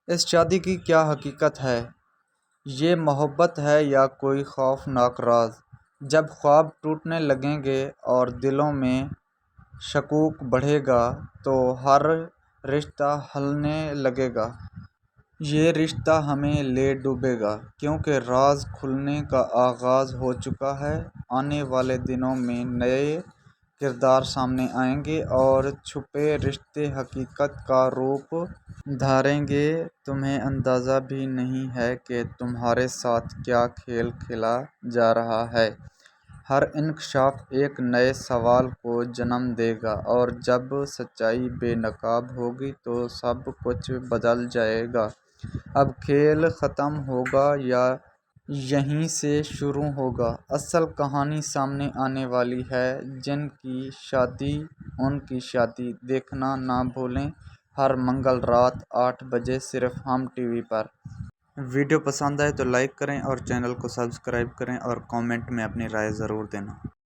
اس شادی کی کیا حقیقت ہے؟ یہ محبت ہے یا کوئی خوفناک راز؟ جب خواب ٹوٹنے لگیں گے اور دلوں میں شکوک بڑھے گا تو ہر رشتہ ہلنے لگے گا۔ یہ رشتہ ہمیں لے ڈوبے گا، کیونکہ راز کھلنے کا آغاز ہو چکا ہے۔ آنے والے دنوں میں نئے کردار سامنے آئیں گے اور چھپے رشتے حقیقت کا روپ دھاریں گے۔ تمہیں اندازہ بھی نہیں ہے کہ تمہارے ساتھ کیا کھیل کھیلا جا رہا ہے۔ ہر انکشاف ایک نئے سوال کو جنم دے گا، اور جب سچائی بے نقاب ہوگی تو سب کچھ بدل جائے گا۔ اب کھیل ختم ہوگا یا یہیں سے شروع ہوگا؟ اصل کہانی سامنے آنے والی ہے۔ جن کی شادی ان کی شادی دیکھنا نہ بھولیں، ہر منگل رات 8 بجے صرف ہم ٹی وی پر۔ ویڈیو پسند آئے تو لائک کریں اور چینل کو سبسکرائب کریں اور کامنٹ میں اپنی رائے ضرور دینا۔